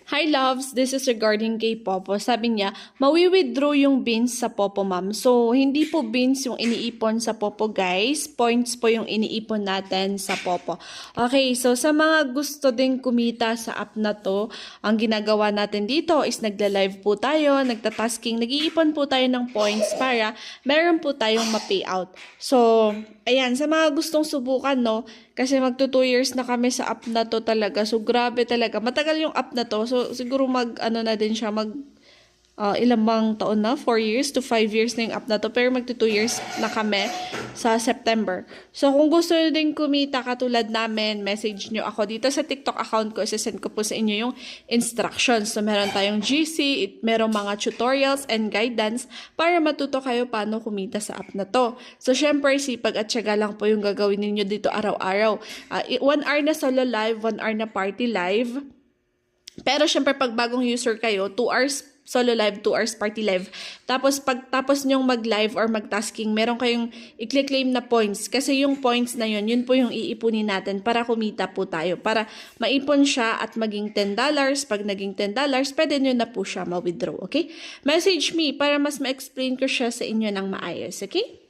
Hi loves, this is regarding kay Popo. Sabi niya, mawi-withdraw yung beans sa Popo ma'am. So, hindi po beans yung iniipon sa Popo guys. Points po yung iniipon natin sa Popo. Okay, so sa mga gusto ding kumita sa app na to, ang ginagawa natin dito is nagla-live po tayo, nagtatasking, nag-iipon po tayo ng points para meron po tayong ma-payout. So, ayan, sa mga gustong subukan, no, kasi magto 2 years na kami sa app na to talaga. So, grabe talaga. Matagal yung app na to. So, siguro ano na din siya, ilang bang taon na? 4 years to 5 years na yung app na to. Pero magto 2 years na kami sa September. So, kung gusto nyo din kumita katulad namin, message nyo ako dito sa TikTok account ko. Isasend ko po sa inyo yung instructions. So, meron tayong GC, merong mga tutorials and guidance para matuto kayo paano kumita sa app na to. So, syempre, sipag at syaga lang po yung gagawin ninyo dito araw-araw. 1 hour na solo live, 1 hour na party live. Pero syempre, pag bagong user kayo, 2 hours solo live, 2 hours party live. Tapos, pagtapos nyong mag-live or mag-tasking, meron kayong i-claim na points. Kasi yung points na yun po yung iipunin natin para kumita po tayo. Para maipon siya at maging $10. Pag naging $10, pwede nyo na po siya ma-withdraw. Okay? Message me para mas ma-explain ko siya sa inyo ng maayos. Okay?